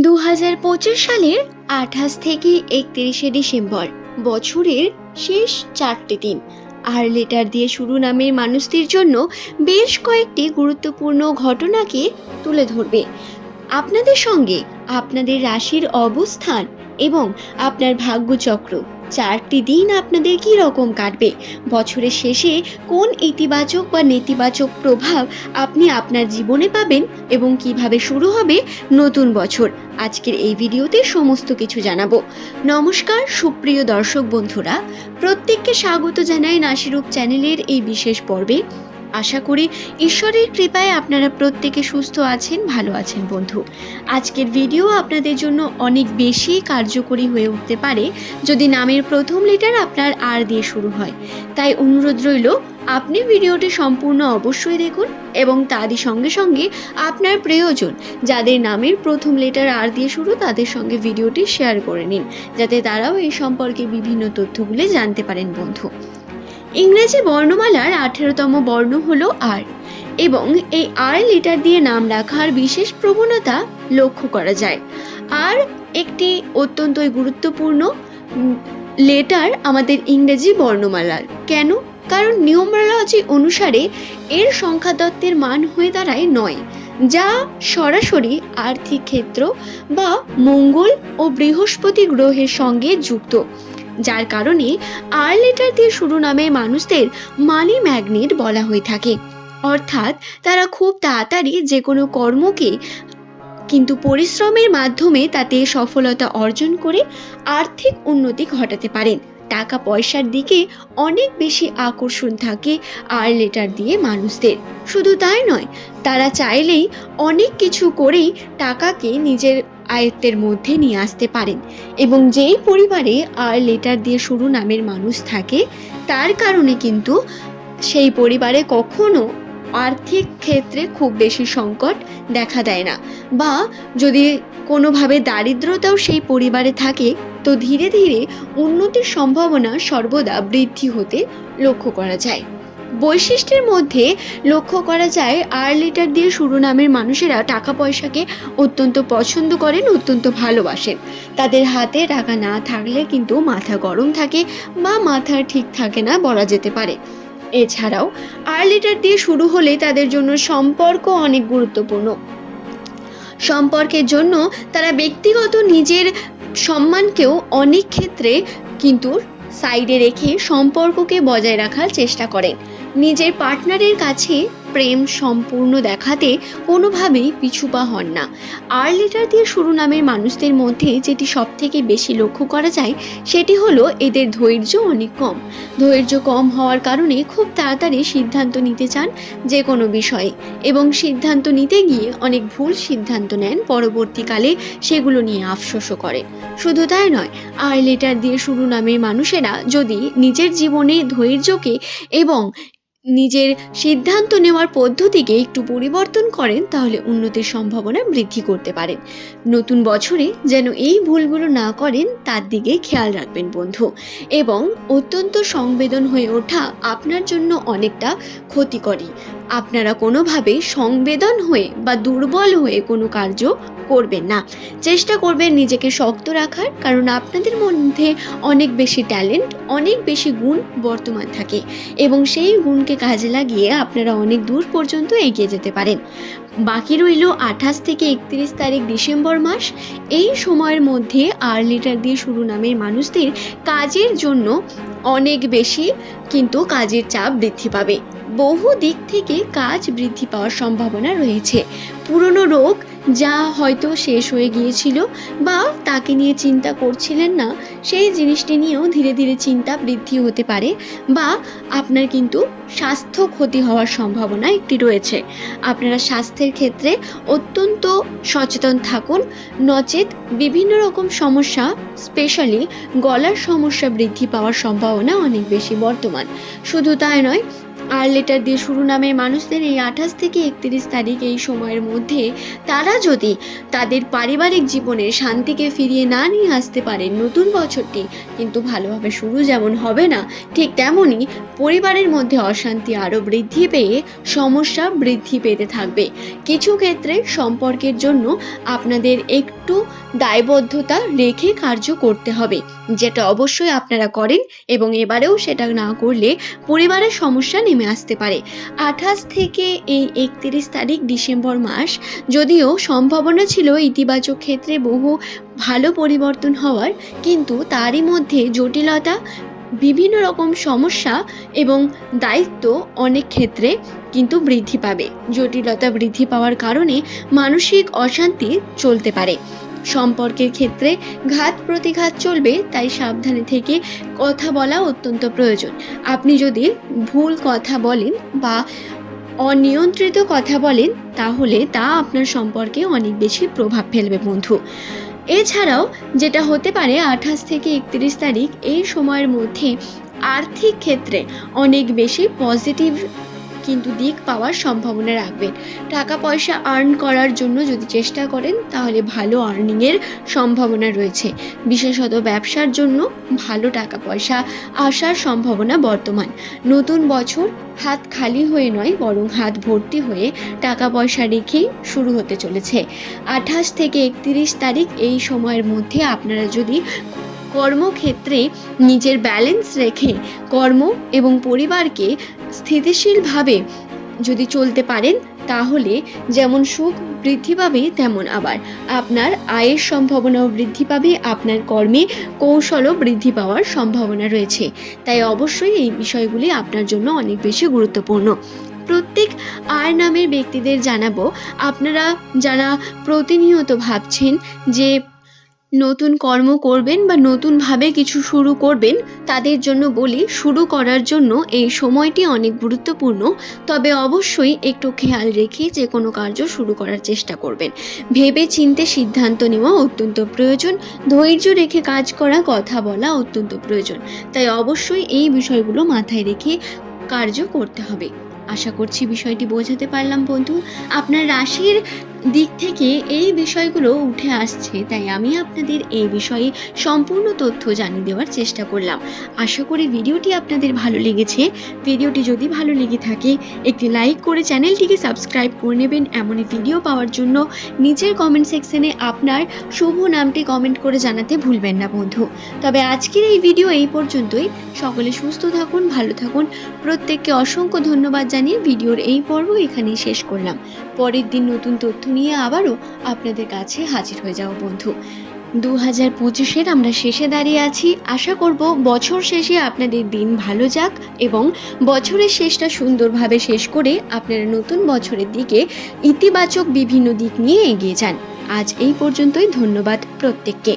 2025 সালের 28 থেকে 31শে ডিসেম্বর বছরের শেষ 4টি দিন আর লেটার দিয়ে শুরু নামের মানুষদের জন্য বেশ কয়েকটি গুরুত্বপূর্ণ ঘটনাকে তুলে ধরবে। আপনাদের সঙ্গে আপনাদের রাশির অবস্থান এবং আপনার ভাগ্যচক্র 4টি দিন আপনাদের কী রকম কাটবে, বছরের শেষে কোন ইতিবাচক বা নেতিবাচক প্রভাব আপনি আপনার জীবনে পাবেন এবং কিভাবে শুরু হবে নতুন বছর, আজকের এই ভিডিওতে সমস্ত কিছু জানাবো। নমস্কার সুপ্রিয় দর্শক বন্ধুরা, প্রত্যেককে স্বাগত জানাই নাসিরূপ চ্যানেলের এই বিশেষ পর্বে। আশা করি ঈশ্বরের কৃপায় আপনারা প্রত্যেকে সুস্থ আছেন, ভালো আছেন। বন্ধু, আজকের ভিডিও আপনাদের জন্য অনেক বেশি কার্যকরী হয়ে উঠতে পারে যদি নামের প্রথম লেটার আপনার আর দিয়ে শুরু হয়। তাই অনুরোধ রইল, আপনি ভিডিওটি সম্পূর্ণ অবশ্যই দেখুন এবং তারই সঙ্গে সঙ্গে আপনার প্রিয়জন যাদের নামের প্রথম লেটার আর দিয়ে শুরু তাদের সঙ্গে ভিডিওটি শেয়ার করে নিন, যাতে তারাও এই সম্পর্কে বিভিন্ন তথ্যগুলি জানতে পারেন। বন্ধু, ইংরেজি বর্ণমালার 18তম বর্ণ হলো আর, এবং এই আর লেটার দিয়ে নাম রাখার বিশেষ প্রবণতা লক্ষ্য করা যায়। আর একটি অত্যন্তই গুরুত্বপূর্ণ লেটার আমাদের ইংরেজি বর্ণমালার। কেন? কারণ নিউমারোলজি অনুসারে এর সংখ্যাতত্ত্বের মান হয়ে দাঁড়ায় 9, যা সরাসরি আর্থিক ক্ষেত্র বা মঙ্গল ও বৃহস্পতি গ্রহের সঙ্গে যুক্ত, যার কারণে আর লেটার দিয়ে শুরু নামে মানুষদের মানি ম্যাগনেট বলা হয়ে থাকে। অর্থাৎ তারা খুব তাড়াতাড়ি যে কোনো কর্মকে কিন্তু পরিশ্রমের মাধ্যমে তাতে সফলতা অর্জন করে আর্থিক উন্নতি ঘটাতে পারেন। টাকা পয়সার দিকে অনেক বেশি আকর্ষণ থাকে আর লেটার দিয়ে মানুষদের। শুধু তাই নয়, তারা চাইলেই অনেক কিছু করেই টাকাকে নিজের আয়ত্তের মধ্যে নিয়ে আসতে পারেন। এবং যেই পরিবারে আর লেটার দিয়ে শুরু নামের মানুষ থাকে তার কারণে কিন্তু সেই পরিবারে কখনো আর্থিক ক্ষেত্রে খুব বেশি সংকট দেখা দেয় না, বা যদি কোনোভাবে দারিদ্রতাও সেই পরিবারে থাকে তো ধীরে ধীরে উন্নতির সম্ভাবনা সর্বদা বৃদ্ধি হতে লক্ষ্য করা যায়। বৈশিষ্ট্যের মধ্যে লক্ষ্য করা যায় আর লেটার দিয়ে শুরু নামের মানুষেরা টাকা পয়সাকে অত্যন্ত পছন্দ করেন, অত্যন্ত ভালোবাসেন। তাদের হাতে টাকা না থাকলে কিন্তু মাথা গরম থাকে বা মাথা ঠিক থাকে না বলা যেতে পারে। এছাড়াও আর লেটার দিয়ে শুরু হলে তাদের জন্য সম্পর্ক অনেক গুরুত্বপূর্ণ। সম্পর্কের জন্য তারা ব্যক্তিগত নিজের সম্মানকেও অনেক ক্ষেত্রে কিন্তু সাইডে রেখে সম্পর্ককে বজায় রাখার চেষ্টা করেন। নিজের পার্টনারের কাছে প্রেম সম্পূর্ণ দেখাতে কোনোভাবেই পিছুপা হন না। আর লেটার দিয়ে শুরু নামের মানুষদের মধ্যে যেটি সব থেকে বেশি লক্ষ্য করা যায় সেটি হলো এদের ধৈর্য অনেক কম। ধৈর্য কম হওয়ার কারণে খুব তাড়াতাড়ি সিদ্ধান্ত নিতে চান যে কোনো বিষয়ে, এবং সিদ্ধান্ত নিতে গিয়ে অনেক ভুল সিদ্ধান্ত নেন, পরবর্তীকালে সেগুলো নিয়ে আফসোসও করেন। শুধু তাই নয়, আর লেটার দিয়ে শুরু নামের মানুষেরা যদি নিজের জীবনে ধৈর্যকে এবং নিজের সিদ্ধান্ত নেওয়ার পদ্ধতিকে একটু পরিবর্তন করেন তাহলে উন্নতির সম্ভাবনা বৃদ্ধি করতে পারেন। নতুন বছরে যেন এই ভুলগুলো না করেন তার দিকে খেয়াল রাখবেন বন্ধু, এবং অত্যন্ত সংবেদন হয়ে ওঠা আপনার জন্য অনেকটা ক্ষতিকরী। আপনারা কোনোভাবে সংবেদন হয়ে বা দুর্বল হয়ে কোনো কার্য করবেন না। চেষ্টা করবেন নিজেকে শক্ত রাখার, কারণ আপনাদের মধ্যে অনেক বেশি ট্যালেন্ট, অনেক বেশি গুণ বর্তমান থাকে, এবং সেই গুণকে কাজে লাগিয়ে আপনারা অনেক দূর পর্যন্ত এগিয়ে যেতে পারেন। বাকি রইল 28 থেকে 31 তারিখ ডিসেম্বর মাস। এই সময়ের মধ্যে আর লেটার দিয়ে শুরু নামের মানুষদের কাজের জন্য অনেক বেশি কিন্তু কাজের চাপ বৃদ্ধি পাবে। বহু দিক থেকে কাজ বৃদ্ধি পাওয়ার সম্ভাবনা রয়েছে। পুরনো রোগ যা হয়তো শেষ হয়ে গিয়েছিল বা তাকে নিয়ে চিন্তা করছিলেন না, সেই জিনিসটি নিয়েও ধীরে ধীরে চিন্তা বৃদ্ধি হতে পারে, বা আপনার কিন্তু স্বাস্থ্য ক্ষতি হওয়ার সম্ভাবনা একটি রয়েছে। আপনারা স্বাস্থ্যের ক্ষেত্রে অত্যন্ত সচেতন থাকুন, নচেত বিভিন্ন রকম সমস্যা, স্পেশালি গলার সমস্যা বৃদ্ধি পাওয়ার সম্ভাবনা অনেক বেশি বর্তমান। শুধু তাই নয়, আর লেটার দিয়ে শুরু নামের মানুষদের এই 28 থেকে 31 তারিখ এই সময়ের মধ্যে তারা যদি তাদের পারিবারিক জীবনে শান্তিকে ফিরিয়ে না নিয়ে আসতে পারে, নতুন বছরটি কিন্তু ভালোভাবে শুরু যেমন হবে না, ঠিক তেমনই পরিবারের মধ্যে অশান্তি আরও বৃদ্ধি পেয়ে সমস্যা বৃদ্ধি পেতে থাকবে। কিছু ক্ষেত্রে সম্পর্কের জন্য আপনাদের একটু দায়বদ্ধতা রেখে কার্য করতে হবে, যেটা অবশ্যই আপনারা করেন এবং এবারেও সেটা না করলে পরিবারের সমস্যা নেমে আসতে পারে। 28 থেকে এই 31 তারিখ ডিসেম্বর মাস যদিও সম্ভাবনা ছিল ইতিবাচক ক্ষেত্রে বহু ভালো পরিবর্তন হওয়ার, কিন্তু তারই মধ্যে জটিলতা, বিভিন্ন রকম সমস্যা এবং দায়িত্ব অনেক ক্ষেত্রে কিন্তু বৃদ্ধি পাবে। জটিলতা বৃদ্ধি পাওয়ার কারণে মানসিক অশান্তি চলতে পারে। সম্পর্কের ক্ষেত্রে ঘাত প্রতিঘাত চলবে, তাই সাবধানে থেকে কথা বলা অত্যন্ত প্রয়োজন। আপনি যদি ভুল কথা বলেন বা অনিয়ন্ত্রিত কথা বলেন তাহলে তা আপনার সম্পর্কে অনেক বেশি প্রভাব ফেলবে বন্ধু। এছাড়াও যেটা হতে পারে 28 থেকে 31 তারিখ এই সময়ের মধ্যে আর্থিক ক্ষেত্রে অনেক বেশি পজিটিভ কিন্তু দিক পাওয়ার সম্ভাবনা রাখবেন। টাকা পয়সা আর্ন করার জন্য যদি চেষ্টা করেন তাহলে ভালো আর্নিংয়ের সম্ভাবনা রয়েছে। বিশেষত ব্যবসার জন্য ভালো টাকা পয়সা আসার সম্ভাবনা বর্তমান। নতুন বছর হাত খালি হয়ে নয়, বরং হাত ভর্তি হয়ে টাকা পয়সা রেখেই শুরু হতে চলেছে। 28 থেকে 31 তারিখ এই সময়ের মধ্যে আপনারা যদি কর্মক্ষেত্রে নিজের ব্যালেন্স রেখে কর্ম এবং পরিবারকে স্থিতিশীলভাবে যদি চলতে পারেন তাহলে যেমন সুখ বৃদ্ধি পাবে, তেমন আবার আপনার আয়ের সম্ভাবনাও বৃদ্ধি পাবে, আপনার কর্মে কৌশলও বৃদ্ধি পাওয়ার সম্ভাবনা রয়েছে। তাই অবশ্যই এই বিষয়গুলি আপনার জন্য অনেক বেশি গুরুত্বপূর্ণ। প্রত্যেক আর নামের ব্যক্তিদের জানাবো, আপনারা যারা প্রতিনিয়ত ভাবছেন যে নতুন কর্ম করবেন বা নতুনভাবে কিছু শুরু করবেন, তাদের জন্য বলি শুরু করার জন্য এই সময়টি অনেক গুরুত্বপূর্ণ। তবে অবশ্যই একটু খেয়াল রেখে যে কোনো কার্য শুরু করার চেষ্টা করবেন। ভেবে চিন্তে সিদ্ধান্ত নেওয়া অত্যন্ত প্রয়োজন। ধৈর্য রেখে কাজ করা, কথা বলা অত্যন্ত প্রয়োজন। তাই অবশ্যই এই বিষয়গুলো মাথায় রেখে কার্য করতে হবে। আশা করছি বিষয়টি বোঝাতে পারলাম বন্ধু। আপনার রাশির দিক থেকে এই বিষয়গুলো উঠে আসছে, তাই আমি আপনাদের এই বিষয়ে সম্পূর্ণ তথ্য জানিয়ে দেওয়ার চেষ্টা করলাম। আশা করি ভিডিওটি আপনাদের ভালো লেগেছে। ভিডিওটি যদি ভালো লেগে থাকে একটি লাইক করে চ্যানেলটিকে সাবস্ক্রাইব করে নেবেন। এমনই ভিডিও পাওয়ার জন্য নিচের কমেন্ট সেকশনে আপনার শুভ নামটি কমেন্ট করে জানাতে ভুলবেন না বন্ধু। তবে আজকের এই ভিডিও এই পর্যন্তই। সকলে সুস্থ থাকুন, ভালো থাকুন। প্রত্যেককে অসংখ্য ধন্যবাদ জানিয়ে ভিডিওর এই পর্ব এখানেই শেষ করলাম। পরের দিন নতুন তথ্য নিয়ে আবারও আপনাদের কাছে হাজির হয়ে যাব বন্ধু। 2025-এর আমরা শেষে দাঁড়িয়ে আছি। আশা করব বছর শেষে আপনাদের দিন ভালো যাক এবং বছরের শেষটা সুন্দরভাবে শেষ করে আপনারা নতুন বছরের দিকে ইতিবাচক বিভিন্ন দিক নিয়ে এগিয়ে যান। আজ এই পর্যন্তই। ধন্যবাদ প্রত্যেককে।